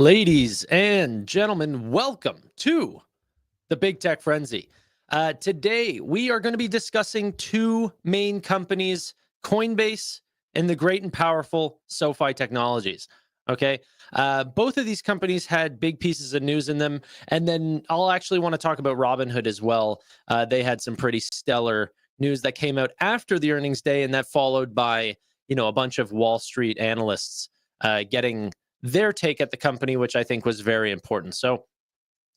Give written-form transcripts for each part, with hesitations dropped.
Ladies and gentlemen, welcome to the Big Tech Frenzy. Today, we are going to be discussing two main companies, Coinbase and the great and powerful SoFi Technologies. Okay. Both of these companies had big pieces of news in them. And then I'll actually want to talk about Robinhood as well. They had some pretty stellar news that came out after the earnings day, and that followed by, a bunch of Wall Street analysts getting their take at the company, which I think was very important. So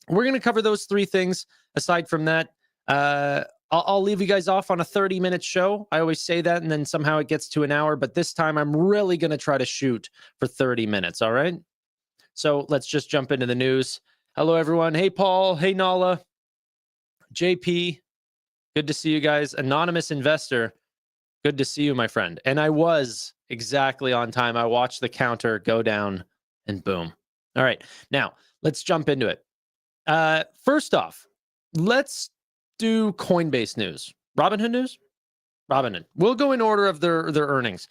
we're going to cover those three things. Aside from that, I'll leave you guys off on a 30-minute show. I always say that, and then somehow it gets to an hour. But this time, I'm really going to try to shoot for 30 minutes. All right? So let's just jump into the news. Hello, everyone. Hey, Paul. Hey, Nala. JP. Good to see you guys. Anonymous Investor. Good to see you, my friend. And I was exactly on time. I watched the counter go down and boom. All right. Now, let's jump into it. First off, let's do Coinbase news. Robinhood news? Robinhood. We'll go in order of their earnings,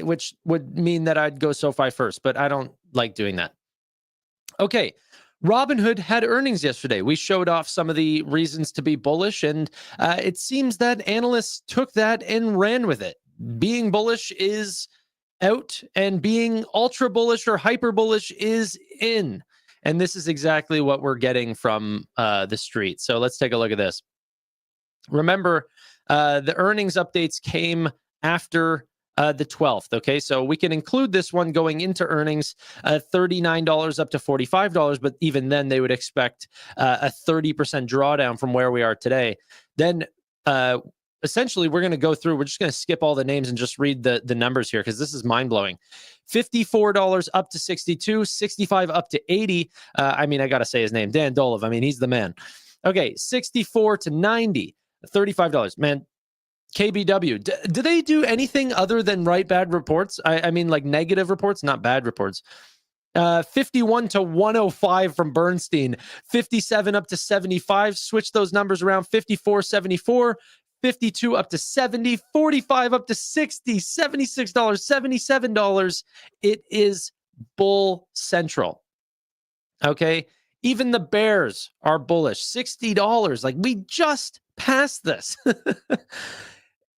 which would mean that I'd go SoFi first, but I don't like doing that. Okay. Robinhood had earnings yesterday. We showed off some of the reasons to be bullish, and it seems that analysts took that and ran with it. Being bullish is out, and being ultra bullish or hyper bullish is in. And this is exactly what we're getting from the street. So let's take a look at this. Remember, the earnings updates came after the 12th. Okay, so we can include this one going into earnings, $39 up to $45, but even then they would expect a 30% drawdown from where we are today. Then essentially, we're going to go through, we're just going to skip all the names and just read the numbers here because this is mind-blowing. $54 up to 62, 65 up to 80. I got to say his name, Dan Dolev. He's the man. Okay, 64 to 90, $35. Man, KBW, do they do anything other than write bad reports? I mean, like negative reports, not bad reports. 51 to 105 from Bernstein, 57 up to 75. Switch those numbers around. 54, 74. 52 up to 70, 45 up to 60, $76, $77. It is bull central. Okay. Even the bears are bullish. $60. Like, we just passed this.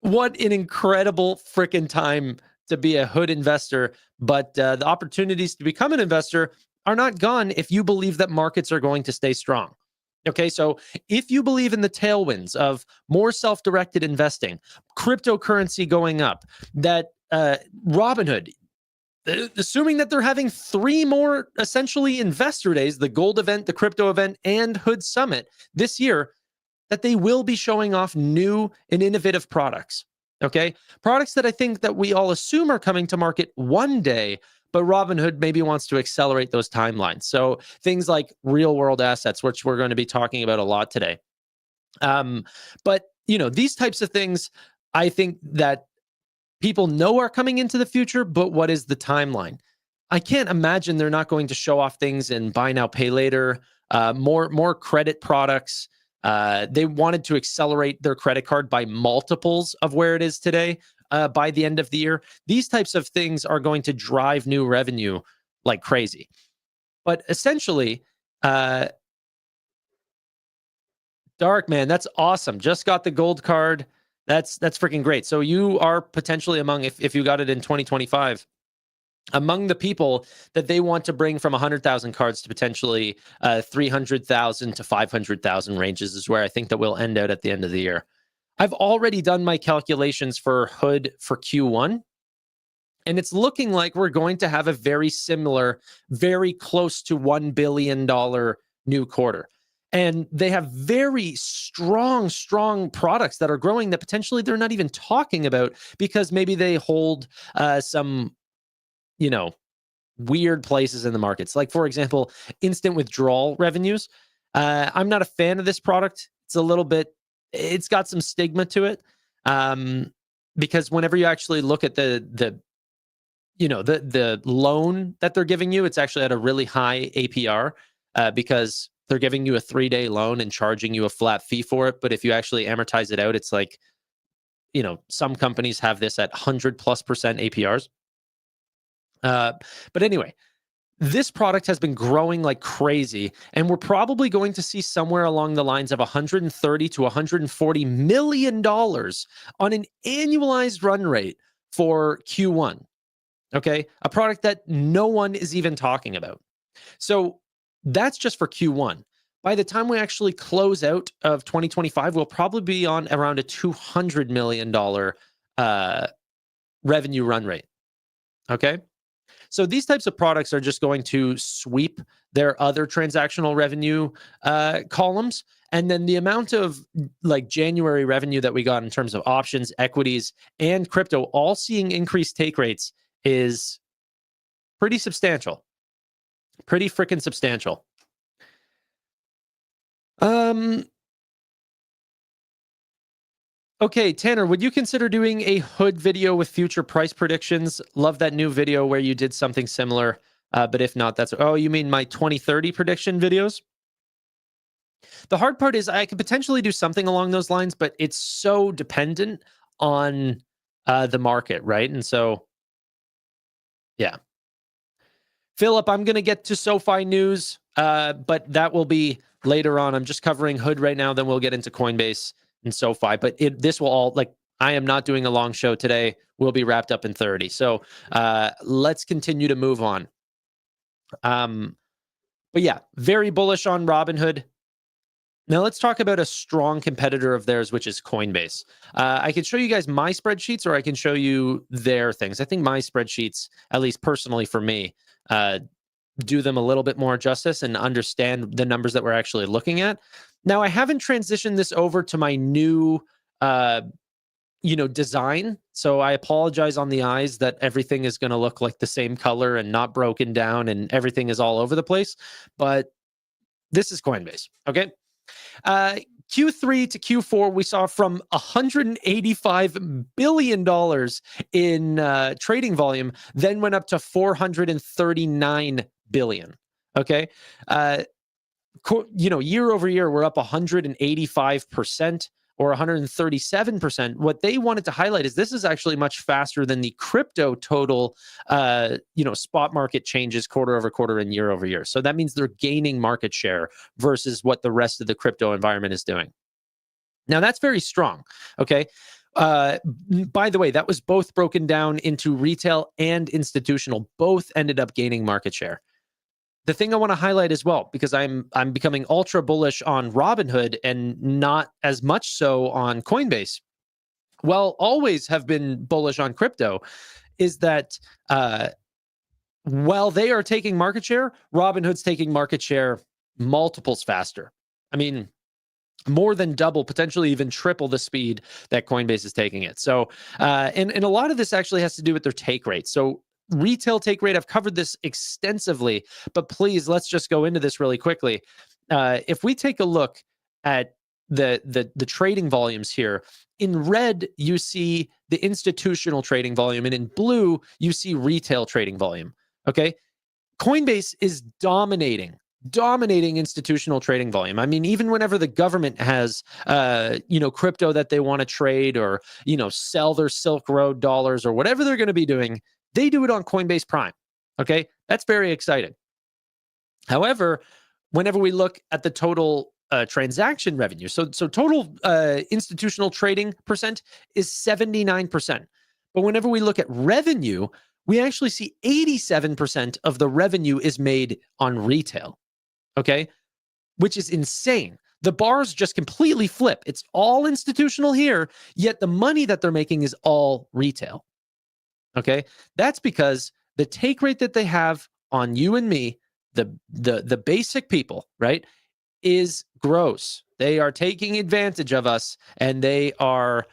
What an incredible freaking time to be a hood investor. But the opportunities to become an investor are not gone if you believe that markets are going to stay strong. Okay, so if you believe in the tailwinds of more self-directed investing, cryptocurrency going up, that Robinhood, assuming that they're having three more essentially investor days, the gold event, the crypto event, and Hood Summit this year, that they will be showing off new and innovative products. Okay, products that I think that we all assume are coming to market one day, but Robinhood maybe wants to accelerate those timelines. So things like real world assets, which we're going to be talking about a lot today. But these types of things, I think that people know are coming into the future, but what is the timeline? I can't imagine they're not going to show off things in buy now, pay later, more credit products. They wanted to accelerate their credit card by multiples of where it is today. By the end of the year, these types of things are going to drive new revenue like crazy. But essentially, Dark, man, that's awesome. Just got the gold card. That's freaking great. So you are potentially among, if you got it in 2025, among the people that they want to bring from 100,000 cards to potentially 300,000 to 500,000 ranges is where I think that we'll end out at the end of the year. I've already done my calculations for Hood for Q1, and it's looking like we're going to have a very similar, very close to $1 billion new quarter. And they have very strong products that are growing that potentially they're not even talking about because maybe they hold some, weird places in the markets. Like, for example, instant withdrawal revenues. I'm not a fan of this product. It's got some stigma to it, because whenever you actually look at the loan that they're giving you, it's actually at a really high APR because they're giving you a 3-day loan and charging you a flat fee for it. But if you actually amortize it out, it's like, some companies have this at 100+% APRs. But anyway, this product has been growing like crazy, and we're probably going to see somewhere along the lines of $130 to $140 million on an annualized run rate for Q1. Okay, a product that no one is even talking about. So that's just for Q1. By the time we actually close out of 2025, we'll probably be on around a $200 million revenue run rate. Okay. So these types of products are just going to sweep their other transactional revenue columns. And then the amount of like January revenue that we got in terms of options, equities, and crypto, all seeing increased take rates is pretty substantial. Pretty freaking substantial. Okay, Tanner, would you consider doing a hood video with future price predictions? Love that new video where you did something similar. But if not, that's... Oh, you mean my 2030 prediction videos? The hard part is I could potentially do something along those lines, but it's so dependent on the market, right? And so, yeah. Philip, I'm going to get to SoFi news, but that will be later on. I'm just covering hood right now, then we'll get into Coinbase and SoFi. But this will all, like, I am not doing a long show today. We'll be wrapped up in 30. So let's continue to move on. But yeah, very bullish on Robinhood. Now let's talk about a strong competitor of theirs, which is Coinbase. I can show you guys my spreadsheets, or I can show you their things. I think my spreadsheets, at least personally for me, do them a little bit more justice and understand the numbers that we're actually looking at. Now, I haven't transitioned this over to my new, design. So I apologize on the eyes that everything is going to look like the same color and not broken down and everything is all over the place. But this is Coinbase, okay? Q3 to Q4, we saw from $185 billion in trading volume, then went up to $439 billion. Okay. Year over year, we're up 185% or 137%. What they wanted to highlight is this is actually much faster than the crypto total, spot market changes quarter over quarter and year over year. So that means they're gaining market share versus what the rest of the crypto environment is doing. Now, that's very strong. Okay. By the way, that was both broken down into retail and institutional. Both ended up gaining market share. The thing I want to highlight as well, because I'm becoming ultra bullish on Robinhood and not as much so on Coinbase. Well, always have been bullish on crypto, is that while they are taking market share, Robinhood's taking market share multiples faster. I mean, more than double, potentially even triple the speed that Coinbase is taking it. So, and a lot of this actually has to do with their take rate. So retail take rate, I've covered this extensively, but please, let's just go into this really quickly. If we take a look at the trading volumes here, in red, you see the institutional trading volume, and in blue, you see retail trading volume. Okay. Coinbase is dominating institutional trading volume. I mean, even whenever the government has, crypto that they want to trade or, sell their Silk Road dollars or whatever they're going to be doing, they do it on Coinbase Prime. Okay. That's very exciting. However, whenever we look at the total transaction revenue, so total institutional trading percent is 79%. But whenever we look at revenue, we actually see 87% of the revenue is made on retail. Okay. Which is insane. The bars just completely flip. It's all institutional here, yet the money that they're making is all retail. Okay. That's because the take rate that they have on you and me, the basic people, right, is gross. They are taking advantage of us and they are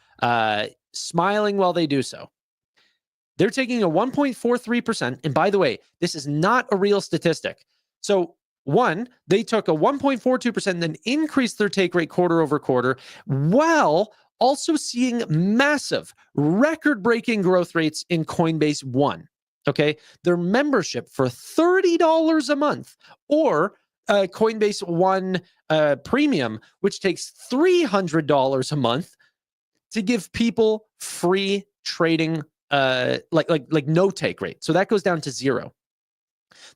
smiling while they do so. They're taking a 1.43%. And by the way, this is not a real statistic. So one, they took a 1.42% and then increased their take rate quarter over quarter, while also seeing massive record-breaking growth rates in Coinbase One. Okay. Their membership for $30 a month, or Coinbase One Premium, which takes $300 a month to give people free trading, like no take rate. So that goes down to zero.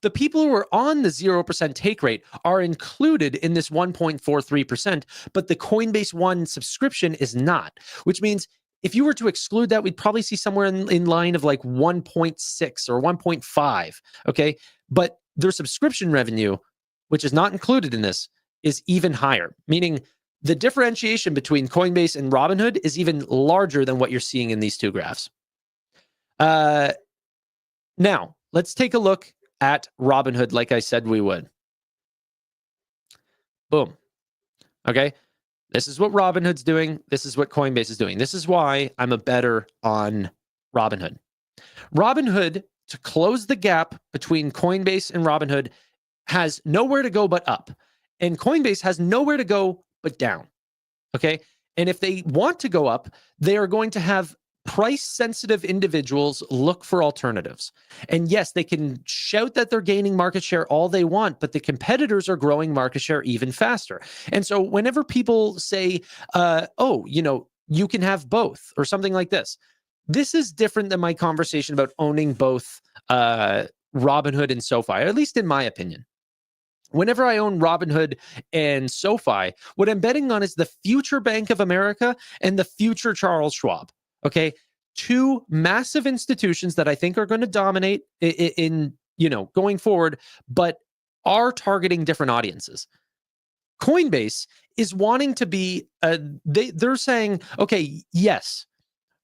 The people who are on the 0% take rate are included in this 1.43%, but the Coinbase One subscription is not, which means if you were to exclude that, we'd probably see somewhere in line of like 1.6 or 1.5. Okay. But their subscription revenue, which is not included in this, is even higher, meaning the differentiation between Coinbase and Robinhood is even larger than what you're seeing in these two graphs. Now, let's take a look at Robinhood like I said we would. Boom. Okay. This is what Robinhood's doing. This is what Coinbase is doing. This is why I'm a better on Robinhood. Robinhood, to close the gap between Coinbase and Robinhood, has nowhere to go but up. And Coinbase has nowhere to go but down. Okay. And if they want to go up, they are going to have price-sensitive individuals look for alternatives. And yes, they can shout that they're gaining market share all they want, but the competitors are growing market share even faster. And so whenever people say, you can have both or something like this, this is different than my conversation about owning both Robinhood and SoFi, or at least in my opinion. Whenever I own Robinhood and SoFi, what I'm betting on is the future Bank of America and the future Charles Schwab. Okay, two massive institutions that I think are going to dominate in going forward, but are targeting different audiences. Coinbase is wanting to be. They're saying, okay, yes,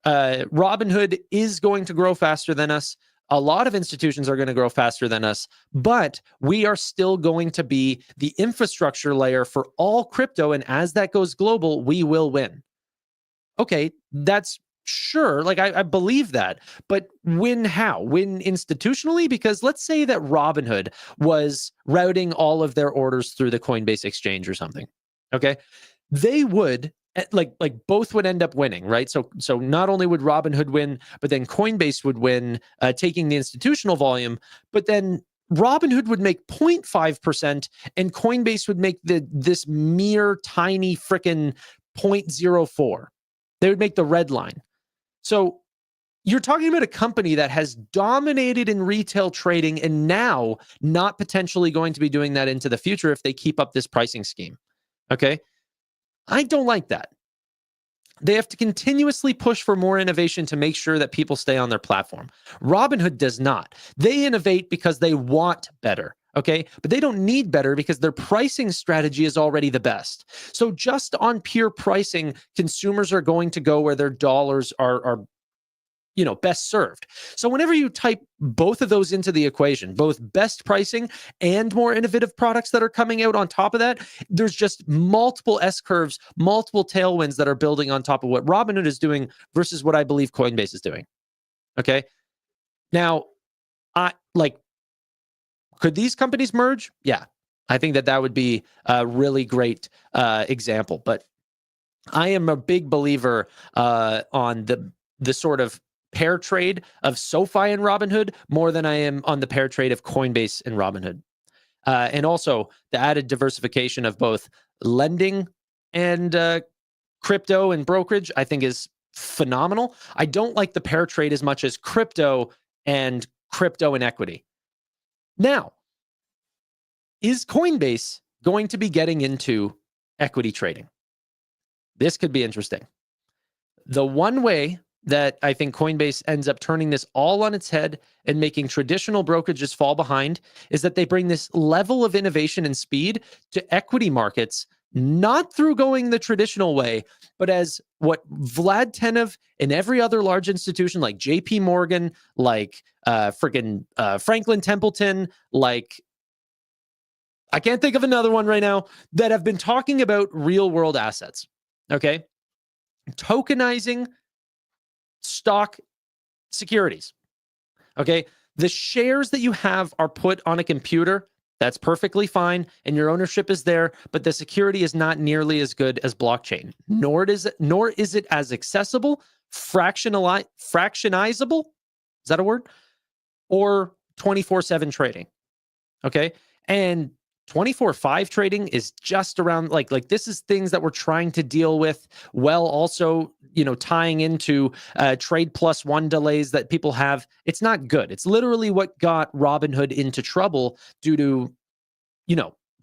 Robinhood is going to grow faster than us. A lot of institutions are going to grow faster than us, but we are still going to be the infrastructure layer for all crypto. And as that goes global, we will win. Okay, that's sure. Like I believe that, but win how? Win institutionally? Because let's say that Robinhood was routing all of their orders through the Coinbase exchange or something. Okay, they would like both would end up winning, right? So not only would Robinhood win, but then Coinbase would win, taking the institutional volume. But then Robinhood would make 0.5%, and Coinbase would make this mere tiny freaking 0.04. They would make the red line. So you're talking about a company that has dominated in retail trading and now not potentially going to be doing that into the future if they keep up this pricing scheme. Okay. I don't like that. They have to continuously push for more innovation to make sure that people stay on their platform. Robinhood does not. They innovate because they want better. Okay, but they don't need better because their pricing strategy is already the best. So just on pure pricing, consumers are going to go where their dollars are best served. So whenever you type both of those into the equation, both best pricing and more innovative products that are coming out on top of that, there's just multiple S-curves, multiple tailwinds that are building on top of what Robinhood is doing versus what I believe Coinbase is doing. Okay, now could these companies merge? Yeah, I think that would be a really great example. But I am a big believer on the sort of pair trade of SoFi and Robinhood more than I am on the pair trade of Coinbase and Robinhood. And also the added diversification of both lending and crypto and brokerage, I think is phenomenal. I don't like the pair trade as much as crypto and equity. Now, is Coinbase going to be getting into equity trading? This could be interesting. The one way that I think Coinbase ends up turning this all on its head and making traditional brokerages fall behind is that they bring this level of innovation and speed to equity markets, not through going the traditional way, but as what Vlad Tenev and every other large institution like JP Morgan, like Franklin Templeton, like I can't think of another one right now, that have been talking about real world assets. Okay. Tokenizing stock securities. Okay. The shares that you have are put on a computer. That's perfectly fine. And your ownership is there, but the security is not nearly as good as blockchain, nor is it as accessible, fractionizable. Is that a word? Or 24/7 trading. Okay. And 24/5 trading is just around like this is things that we're trying to deal with, while also, tying into trade plus one delays that people have. It's not good. It's literally what got Robinhood into trouble due to,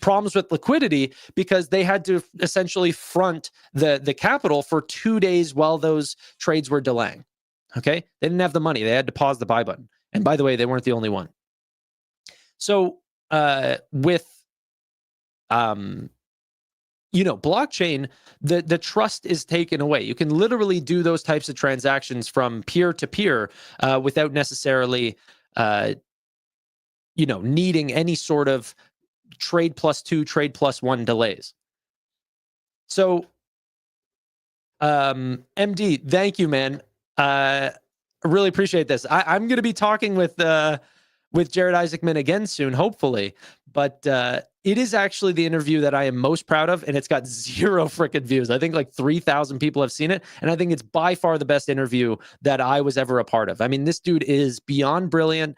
problems with liquidity, because they had to essentially front the capital for 2 days while those trades were delaying. Okay? They didn't have the money. They had to pause the buy button. And by the way, they weren't the only one. So with blockchain, the trust is taken away. You can literally do those types of transactions from peer to peer without necessarily, needing any sort of trade plus two, trade plus one delays. So, MD, thank you, man. I really appreciate this. I'm going to be talking with Jared Isaacman again soon, hopefully. But it is actually the interview that I am most proud of, and it's got 0 freaking views. I think like 3,000 people have seen it, and I think it's by far the best interview that I was ever a part of. I mean, this dude is beyond brilliant.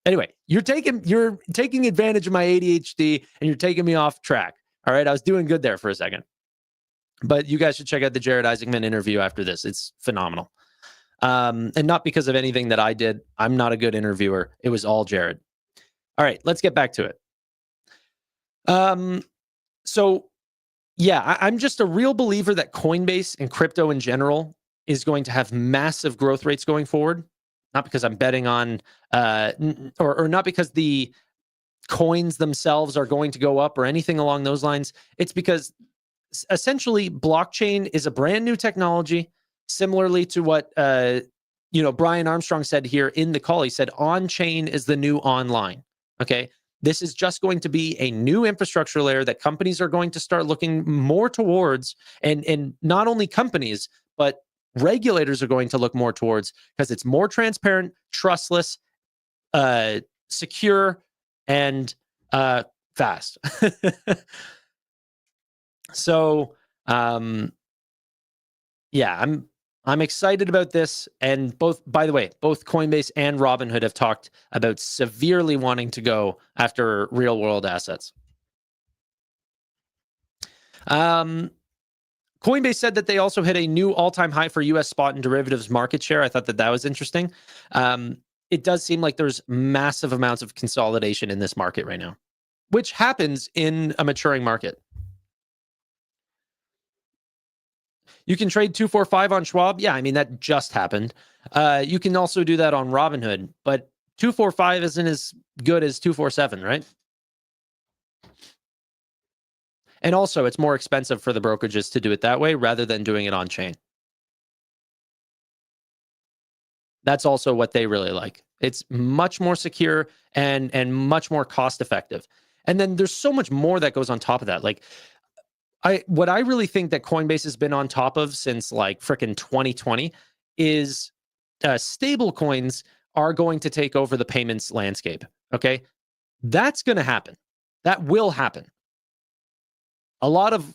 Anyway, you're taking advantage of my ADHD, and you're taking me off track. All right, I was doing good there for a second. But you guys should check out the Jared Isaacman interview after this. It's phenomenal. And not because of anything that I did. I'm not a good interviewer. It was all Jared. All right, let's get back to it. So yeah, I'm just a real believer that Coinbase and crypto in general is going to have massive growth rates going forward. Not because I'm betting on, or not because the coins themselves are going to go up or anything along those lines. It's because essentially blockchain is a brand new technology, similarly to what Brian Armstrong said here in the call. He said on-chain is the new online. Okay, this is just going to be a new infrastructure layer that companies are going to start looking more towards, and not only companies, but regulators are going to look more towards, because it's more transparent, trustless, secure, and fast. So, yeah, I'm excited about this. And by the way, both Coinbase and Robinhood have talked about severely wanting to go after real world assets. Coinbase said that they also hit a new all-time high for U.S. spot and derivatives market share. I thought that was interesting. It does seem like there's massive amounts of consolidation in this market right now, which happens in a maturing market. You can trade 245 on Schwab. Yeah, I mean, that just happened. You can also do that on Robinhood, but 245 isn't as good as 247, right? And also, it's more expensive for the brokerages to do it that way rather than doing it on chain. That's also what they really like. It's much more secure and much more cost effective. And then there's so much more that goes on top of that. Like, what I really think that Coinbase has been on top of since like frickin' 2020 is stable coins are going to take over the payments landscape. Okay, that's going to happen. That will happen. A lot of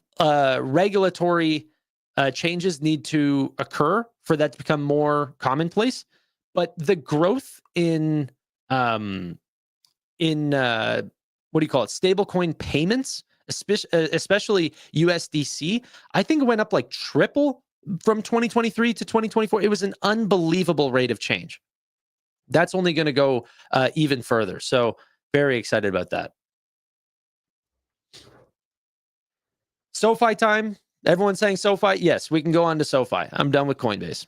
regulatory changes need to occur for that to become more commonplace. But the growth in what do you call it? Stablecoin payments, especially USDC, I think it went up like triple from 2023 to 2024. It was an unbelievable rate of change. That's only going to go even further. So very excited about that. SoFi time. Everyone's saying SoFi. Yes, we can go on to SoFi. I'm done with Coinbase.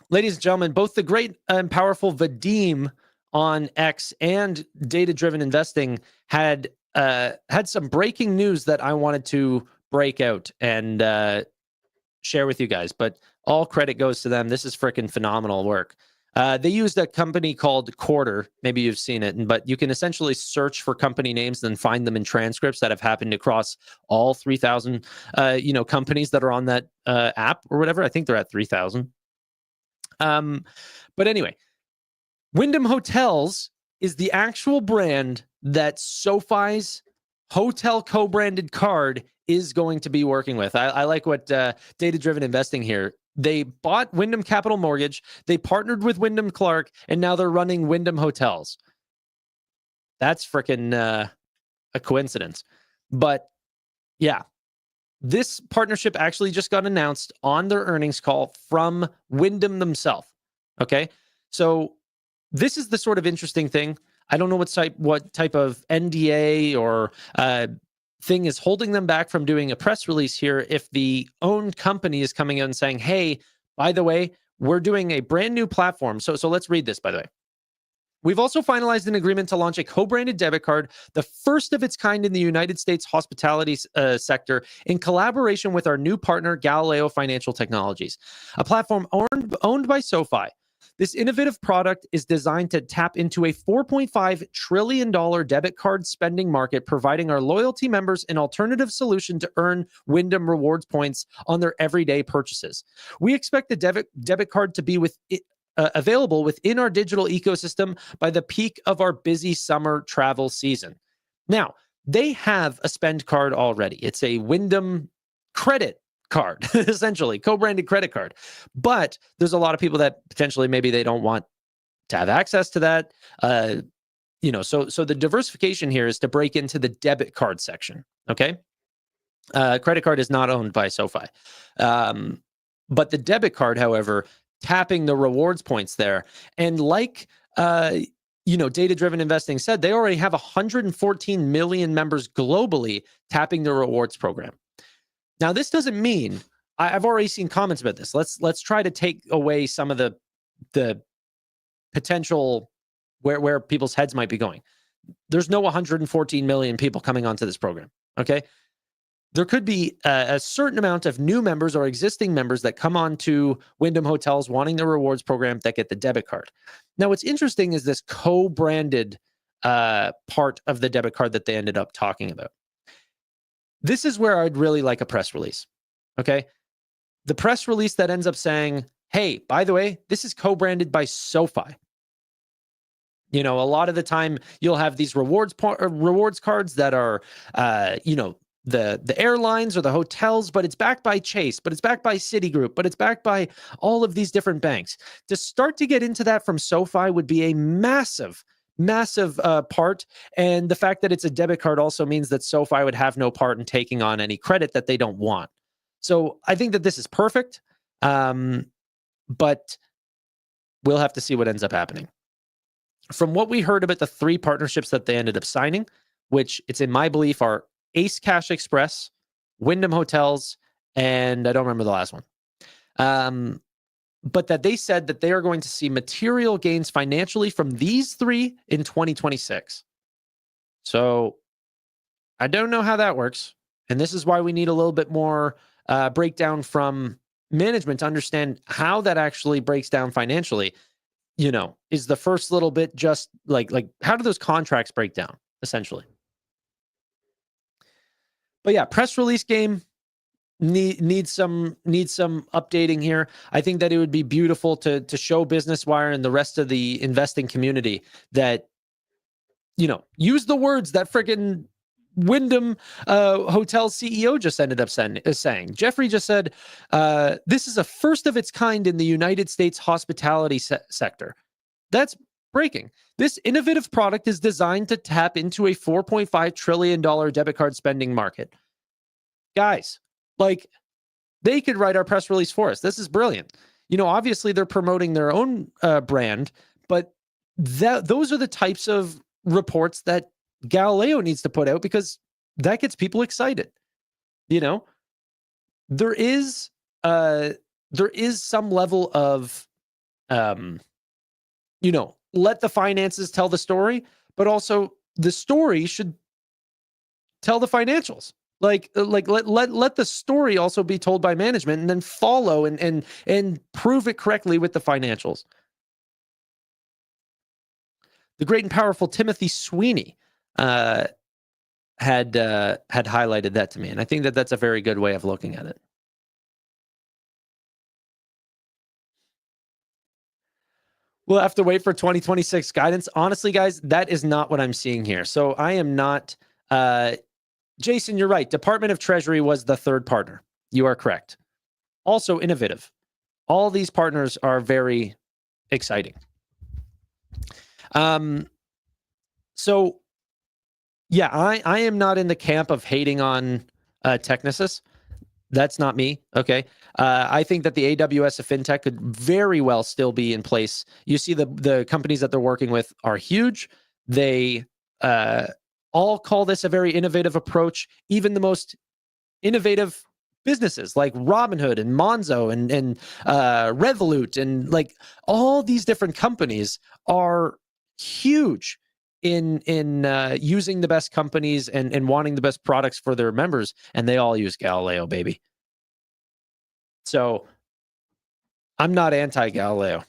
Ladies and gentlemen, both the great and powerful Vadim on X and data-driven investing had some breaking news that I wanted to break out and share with you guys. But all credit goes to them. This is freaking phenomenal work. They used a company called Quarter. Maybe you've seen it, but you can essentially search for company names and then find them in transcripts that have happened across all 3,000, companies that are on that app or whatever. I think they're at 3,000. But anyway, Wyndham Hotels is the actual brand that SoFi's hotel co-branded card is going to be working with. I like what data-driven investing here. They bought Wyndham Capital Mortgage, they partnered with Wyndham Clark, and now they're running Wyndham Hotels. That's freaking a coincidence. But yeah, this partnership actually just got announced on their earnings call from Wyndham themselves. Okay. So this is the sort of interesting thing. I don't know what type of NDA or thing is holding them back from doing a press release here if the owned company is coming out and saying, hey, by the way, we're doing a brand new platform. So let's read this, by the way. We've also finalized an agreement to launch a co-branded debit card, the first of its kind in the United States hospitality sector, in collaboration with our new partner, Galileo Financial Technologies, a platform owned by SoFi. This innovative product is designed to tap into a $4.5 trillion debit card spending market, providing our loyalty members an alternative solution to earn Wyndham rewards points on their everyday purchases. We expect the debit card to be available within our digital ecosystem by the peak of our busy summer travel season. Now, they have a spend card already. It's a Wyndham credit card, essentially, co-branded credit card. But there's a lot of people that potentially maybe they don't want to have access to that. So the diversification here is to break into the debit card section, okay? Credit card is not owned by SoFi. But the debit card, however, tapping the rewards points there. And like, data-driven investing said, they already have 114 million members globally tapping the rewards program. Now, this doesn't mean, I've already seen comments about this. Let's try to take away some of the potential where people's heads might be going. There's no 114 million people coming onto this program, okay? There could be a certain amount of new members or existing members that come on to Wyndham Hotels wanting the rewards program that get the debit card. Now, what's interesting is this co-branded part of the debit card that they ended up talking about. This is where I'd really like a press release, okay? The press release that ends up saying, hey, by the way, this is co-branded by SoFi. A lot of the time you'll have these rewards cards that are, the airlines or the hotels, but it's backed by Chase, but it's backed by Citigroup, but it's backed by all of these different banks. To start to get into that from SoFi would be a massive part. And the fact that it's a debit card also means that SoFi would have no part in taking on any credit that they don't want. So I think that this is perfect, but we'll have to see what ends up happening. From what we heard about the three partnerships that they ended up signing, which it's in my belief are Ace Cash Express, Wyndham Hotels, and I don't remember the last one. But that they said that they are going to see material gains financially from these three in 2026. So I don't know how that works. And this is why we need a little bit more breakdown from management to understand how that actually breaks down financially. Is the first little bit just like how do those contracts break down, essentially? But yeah, press release game needs some updating here. I think that it would be beautiful to show Business Wire and the rest of the investing community that use the words that friggin' Wyndham Hotel CEO just ended up saying. Jeffrey just said, this is a first of its kind in the United States hospitality sector. That's breaking. This innovative product is designed to tap into a $4.5 trillion debit card spending market. Guys, they could write our press release for us. This is brilliant. Obviously they're promoting their own brand, but those are the types of reports that Galileo needs to put out because that gets people excited. There is some level of, let the finances tell the story, but also the story should tell the financials. Let the story also be told by management and then follow and prove it correctly with the financials. The great and powerful Timothy Sweeney had highlighted that to me, and I think that that's a very good way of looking at it. We'll have to wait for 2026 guidance. Honestly, guys, that is not what I'm seeing here. So I am not. Jason, you're right. Department of Treasury was the third partner. You are correct. Also innovative. All these partners are very exciting. So Yeah, I am not in the camp of hating on Technisys. That's not me. Okay. I think that the AWS of fintech could very well still be in place. You see, the companies that they're working with are huge. They uh, all call this a very innovative approach. Even the most innovative businesses like Robinhood and Monzo and Revolut and like all these different companies are huge in using the best companies and wanting the best products for their members, and they all use Galileo, baby. So I'm not anti Galileo.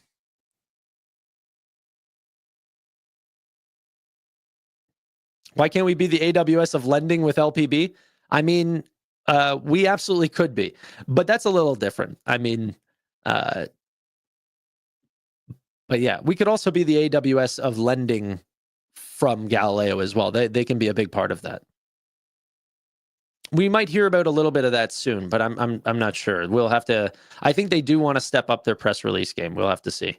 Why can't we be the AWS of lending with LPB? I mean, we absolutely could be, but that's a little different. I mean, uh, but yeah, we could also be the AWS of lending from Galileo as well. They can be a big part of that. We might hear about a little bit of that soon, but I'm not sure. We'll have to. I think they do want to step up their press release game. We'll have to see.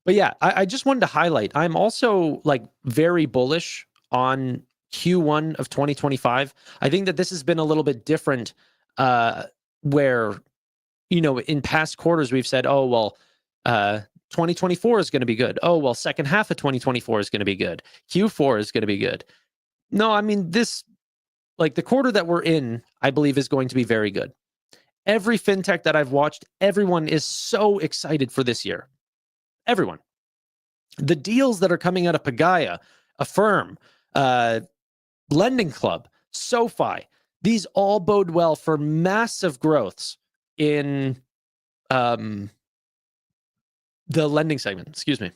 But yeah, I just wanted to highlight. I'm also like very bullish on Q1 of 2025. I think that this has been a little bit different, where in past quarters we've said, oh well, 2024 is going to be good. Oh well, second half of 2024 is going to be good. Q4 is going to be good. No, I mean this, like the quarter that we're in, I believe is going to be very good. Every fintech that I've watched, everyone is so excited for this year. Everyone. The deals that are coming out of Pagaya, Affirm, Lending Club, SoFi, these all bode well for massive growths in the lending segment. Excuse me.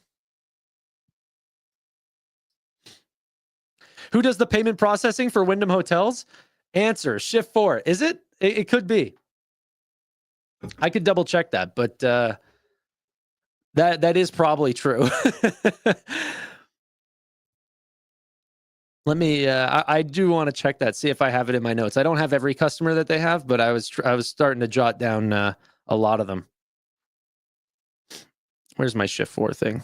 Who does the payment processing for Wyndham Hotels? Answer, Shift4. Is it? It could be. I could double check that, but that is probably true. Let me. I do want to check that. See if I have it in my notes. I don't have every customer that they have, but I was starting to jot down a lot of them. Where's my Shift4 thing?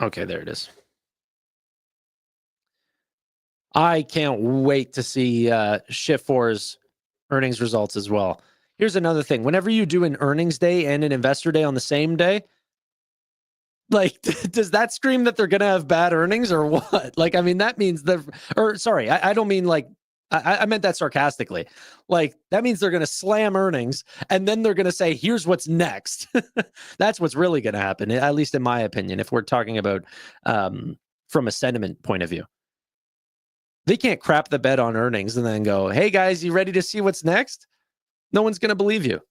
Okay, there it is. I can't wait to see Shift4's earnings results as well. Here's another thing. Whenever you do an earnings day and an investor day on the same day, like, does that scream that they're going to have bad earnings or what? Like, I mean, that means sorry, I don't mean like, I meant that sarcastically. Like, that means they're going to slam earnings and then they're going to say, here's what's next. That's what's really going to happen, at least in my opinion, if we're talking about from a sentiment point of view. They can't crap the bed on earnings and then go, hey guys, you ready to see what's next? No one's going to believe you.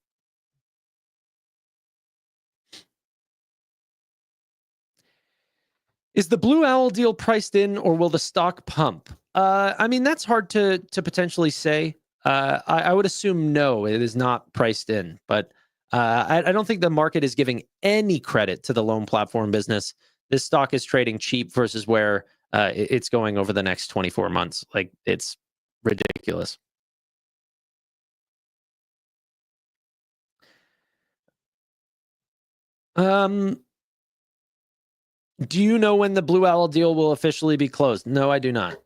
Is the Blue Owl deal priced in, or will the stock pump? I mean, that's hard to potentially say. I would assume no, it is not priced in. But I don't think the market is giving any credit to the loan platform business. This stock is trading cheap versus where it's going over the next 24 months. Like, it's ridiculous. Do you know when the Blue Owl deal will officially be closed? No, I do not.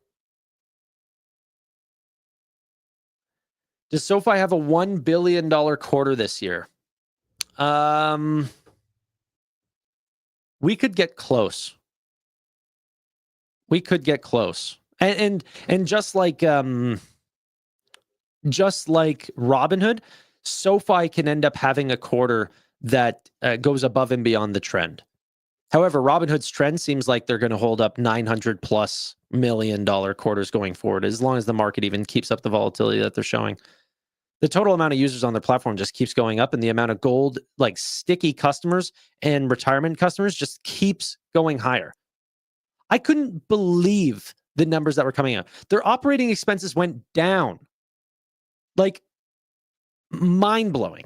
Does SoFi have a $1 billion quarter this year? We could get close. We could get close. And just like Robinhood, SoFi can end up having a quarter that goes above and beyond the trend. However, Robinhood's trend seems like they're going to hold up $900+ million quarters going forward, as long as the market even keeps up the volatility that they're showing. The total amount of users on their platform just keeps going up, and the amount of gold, like sticky customers and retirement customers, just keeps going higher. I couldn't believe the numbers that were coming out. Their operating expenses went down. Like, mind blowing.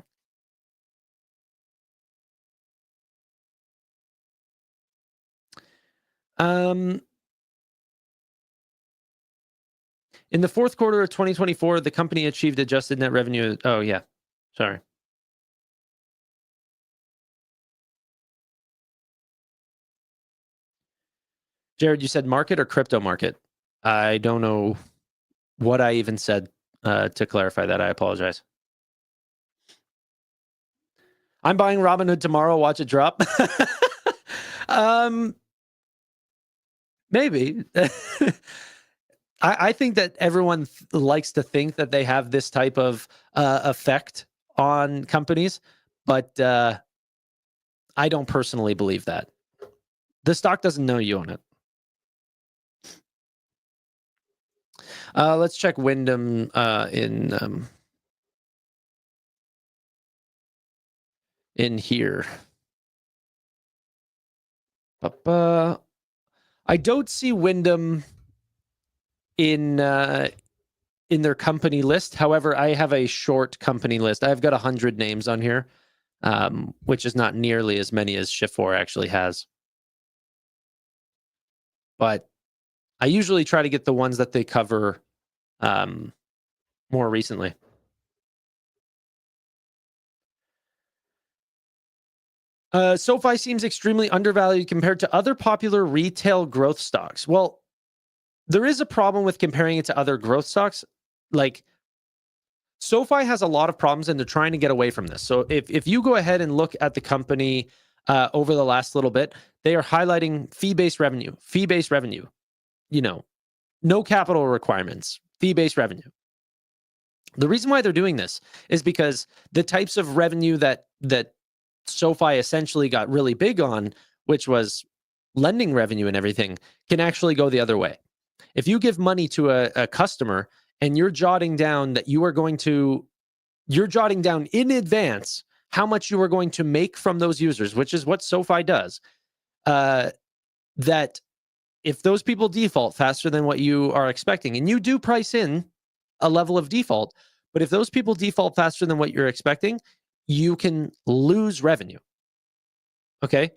In the fourth quarter of 2024, the company achieved adjusted net revenue. Oh, yeah. Sorry. Jared, you said market or crypto market? I don't know what I even said to clarify that. I apologize. I'm buying Robinhood tomorrow. Watch it drop. Maybe. I think that everyone likes to think that they have this type of effect on companies, but I don't personally believe that. The stock doesn't know you own it. Let's check Wyndham in here. I don't see Wyndham in their company list. However, I have a short company list. I've got 100 names on here, which is not nearly as many as Shift4 actually has. But I usually try to get the ones that they cover more recently. SoFi seems extremely undervalued compared to other popular retail growth stocks. Well, there is a problem with comparing it to other growth stocks. Like, SoFi has a lot of problems, and they're trying to get away from this. So if you go ahead and look at the company over the last little bit, they are highlighting fee-based revenue, no capital requirements, fee-based revenue. The reason why they're doing this is because the types of revenue that SoFi essentially got really big on, which was lending revenue and everything, can actually go the other way. If you give money to a customer and you're jotting down in advance how much you are going to make from those users, which is what SoFi does, that if those people default faster than what you are expecting, and you do price in a level of default, but if those people default faster than what you're expecting, you can lose revenue. Okay?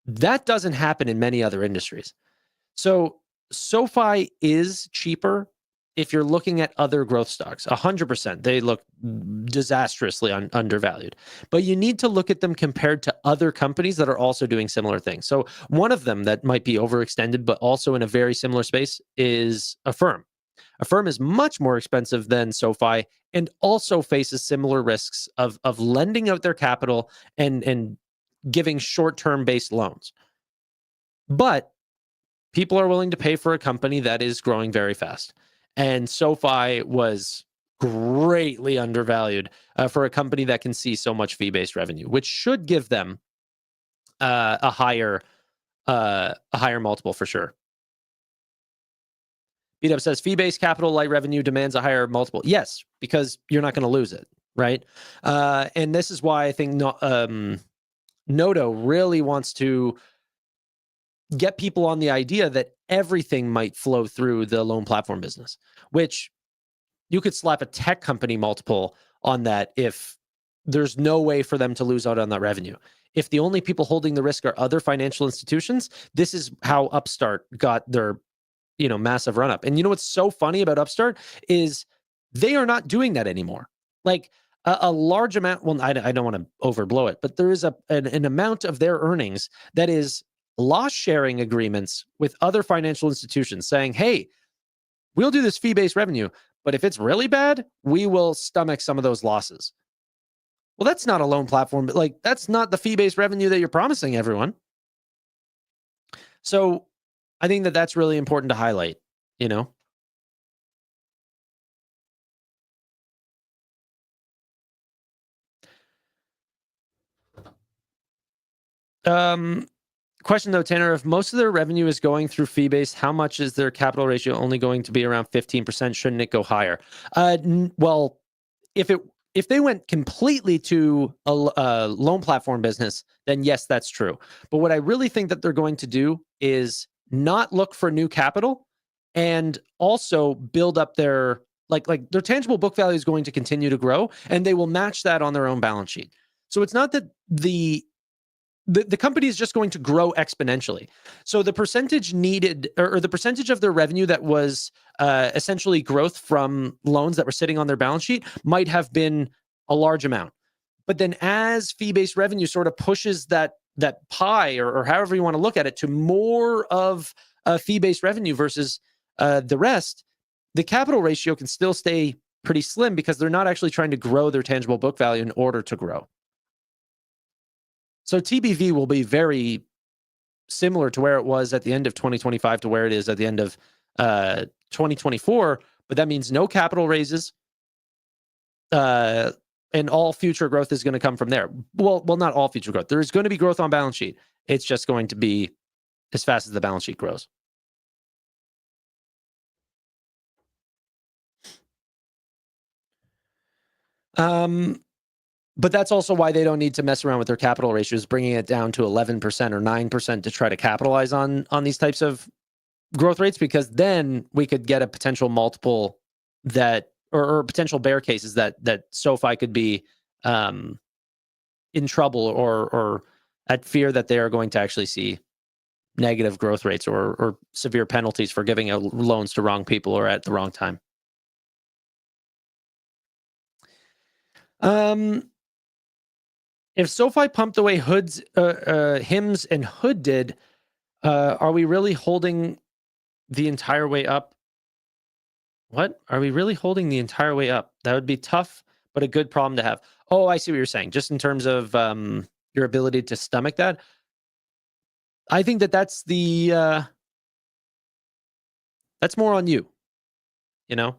That doesn't happen in many other industries. So SoFi is cheaper if you're looking at other growth stocks. 100%. They look disastrously undervalued. But you need to look at them compared to other companies that are also doing similar things. So one of them that might be overextended, but also in a very similar space, is Affirm. Affirm is much more expensive than SoFi and also faces similar risks of lending out their capital and giving short-term based loans. But people are willing to pay for a company that is growing very fast. And SoFi was greatly undervalued for a company that can see so much fee-based revenue, which should give them a higher multiple for sure. Beat-up says, fee-based capital light revenue demands a higher multiple. Yes, because you're not going to lose it, right? And this is why I think Noto really wants to get people on the idea that everything might flow through the loan platform business, which you could slap a tech company multiple on that if there's no way for them to lose out on that revenue. If the only people holding the risk are other financial institutions, this is how Upstart got their massive run up. And you know what's so funny about Upstart is they are not doing that anymore. Like a large amount, well, I don't want to overblow it, but there is an amount of their earnings that is loss sharing agreements with other financial institutions saying, hey, we'll do this fee-based revenue, but if it's really bad, we will stomach some of those losses. Well, that's not a loan platform, but that's not the fee-based revenue that you're promising everyone. So I think that that's really important to highlight, Question though, Tanner, if most of their revenue is going through fee-based, how much is their capital ratio only going to be around 15%? Shouldn't it go higher? Well, if they went completely to a loan platform business, then yes, that's true. But what I really think that they're going to do is not look for new capital and also build up their their tangible book value is going to continue to grow, and they will match that on their own balance sheet. So it's not that the company is just going to grow exponentially. So the percentage needed, or the percentage of their revenue that was essentially growth from loans that were sitting on their balance sheet might have been a large amount. But then as fee-based revenue sort of pushes that that pie, or however you want to look at it, to more of a fee-based revenue versus the rest, the capital ratio can still stay pretty slim because they're not actually trying to grow their tangible book value in order to grow. So TBV will be very similar to where it was at the end of 2025 to where it is at the end of 2024, but that means no capital raises, and all future growth is going to come from there. Well, not all future growth. There's going to be growth on balance sheet. It's just going to be as fast as the balance sheet grows. But that's also why they don't need to mess around with their capital ratios, bringing it down to 11% or 9% to try to capitalize on these types of growth rates, because then we could get a potential multiple that, or potential bear cases that SoFi could be in trouble or at fear that they are going to actually see negative growth rates or severe penalties for giving out loans to wrong people or at the wrong time. If SoFi pumped the way Hims and Hood did, are we really holding the entire way up? What? Are we really holding the entire way up? That would be tough, but a good problem to have. Oh, I see what you're saying. Just in terms of your ability to stomach that. I think that's the that's more on you. You know?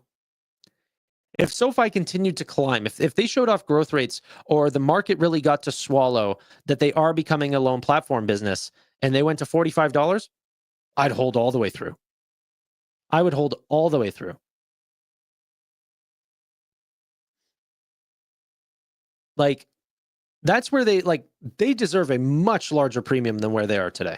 If SoFi continued to climb, if they showed off growth rates, or the market really got to swallow that they are becoming a loan platform business and they went to $45, I'd hold all the way through. I would hold all the way through. Like, that's where they deserve a much larger premium than where they are today.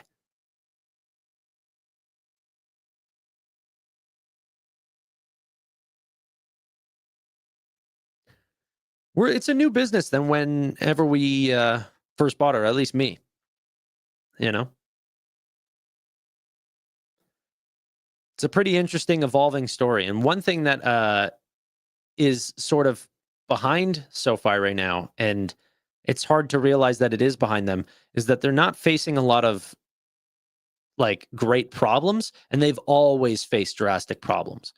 It's a new business than whenever we first bought it, or at least me. You know? It's a pretty interesting evolving story. And one thing that is sort of behind SoFi right now, and it's hard to realize that it is behind them, is that they're not facing a lot of great problems, and they've always faced drastic problems.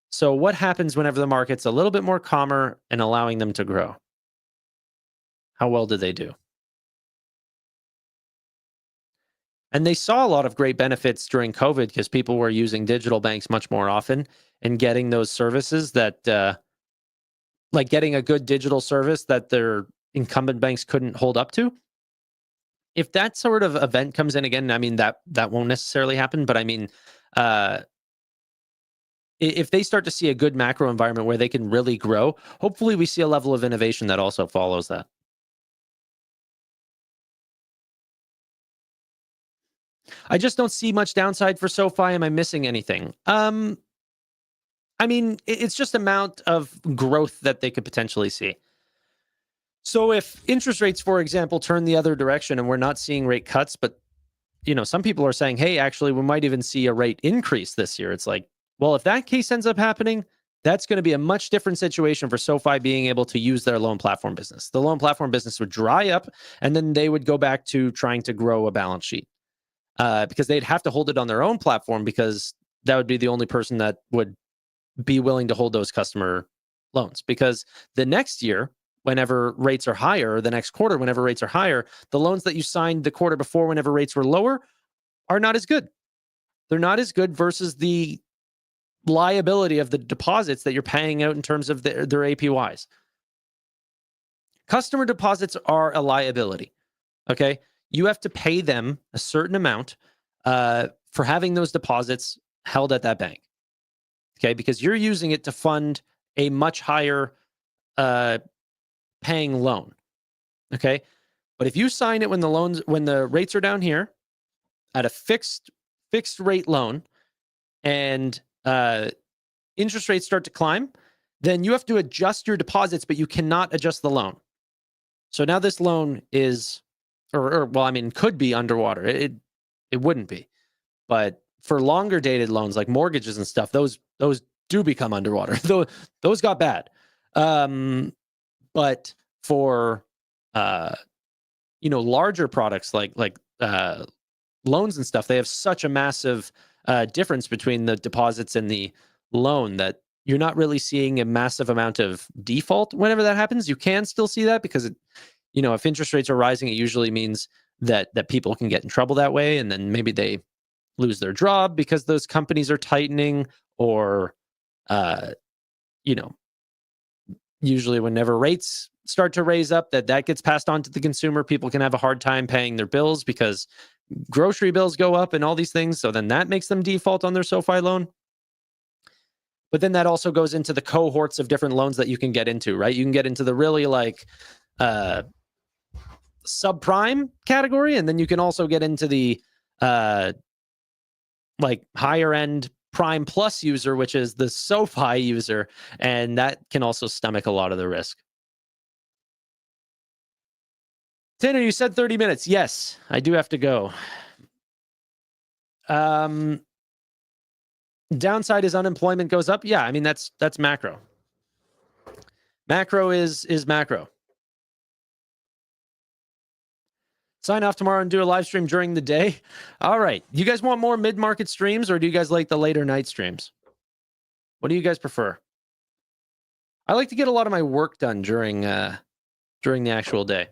So what happens whenever the market's a little bit more calmer and allowing them to grow? How well did they do? And they saw a lot of great benefits during COVID because people were using digital banks much more often and getting those services that, like getting a good digital service that their incumbent banks couldn't hold up to. If that sort of event comes in again, I mean, that won't necessarily happen, but I mean, if they start to see a good macro environment where they can really grow, hopefully we see a level of innovation that also follows that. I just don't see much downside for SoFi. Am I missing anything? I mean, it's just amount of growth that they could potentially see. So if interest rates, for example, turn the other direction and we're not seeing rate cuts, but some people are saying, hey, actually, we might even see a rate increase this year. It's like, well, if that case ends up happening, that's going to be a much different situation for SoFi being able to use their loan platform business. The loan platform business would dry up, and then they would go back to trying to grow a balance sheet because they'd have to hold it on their own platform, because that would be the only person that would be willing to hold those customer loans. Because the next year, whenever rates are higher, or the next quarter, whenever rates are higher, the loans that you signed the quarter before whenever rates were lower are not as good. They're not as good versus the liability of the deposits that you're paying out in terms of their APYs. Customer deposits are a liability. Okay. You have to pay them a certain amount for having those deposits held at that bank. Okay. Because you're using it to fund a much higher paying loan. Okay. But if you sign it when the rates are down here at a fixed rate loan, and interest rates start to climb, then you have to adjust your deposits, but you cannot adjust the loan. So now this loan is, could be underwater. It wouldn't be, but for longer dated loans like mortgages and stuff, those do become underwater. Those got bad. But for larger products like loans and stuff, they have such a massive difference between the deposits and the loan that you're not really seeing a massive amount of default whenever that happens. You can still see that because if interest rates are rising, it usually means that people can get in trouble that way, and then maybe they lose their job because those companies are tightening, or uh, you know, usually whenever rates start to raise up, that gets passed on to the consumer. People can have a hard time paying their bills because grocery bills go up and all these things. So then that makes them default on their SoFi loan. But then that also goes into the cohorts of different loans that you can get into, right? You can get into the really subprime category, and then you can also get into the higher end prime plus user, which is the SoFi user, and that can also stomach a lot of the risk. Tanner, you said 30 minutes. Yes, I do have to go. Downside is unemployment goes up. Yeah, I mean that's macro. Macro is macro. Sign off tomorrow and do a live stream during the day. All right. You guys want more mid-market streams, or do you guys like the later night streams? What do you guys prefer? I like to get a lot of my work done during the actual day.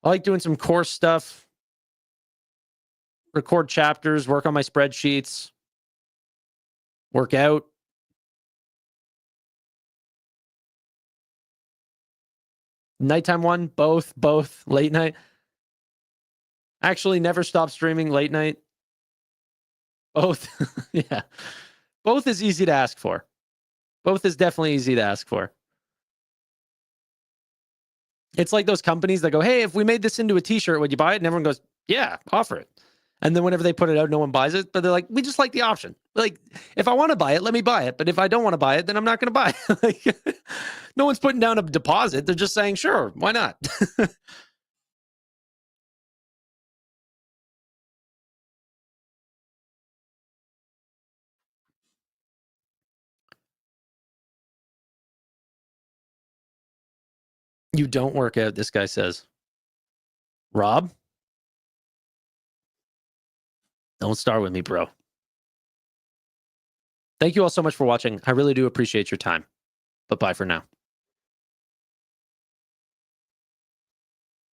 I like doing some course stuff, record chapters, work on my spreadsheets, work out. Nighttime one, both, late night. Actually, never stop streaming late night. Both. Yeah. Both is easy to ask for. Both is definitely easy to ask for. It's like those companies that go, hey, if we made this into a t-shirt, would you buy it? And everyone goes, yeah, offer it. And then whenever they put it out, no one buys it. But they're like, we just like the option. Like, if I want to buy it, let me buy it. But if I don't want to buy it, then I'm not going to buy it. Like, no one's putting down a deposit. They're just saying, sure, why not? You don't work out, this guy says. Rob? Don't start with me, bro. Thank you all so much for watching. I really do appreciate your time. But bye for now.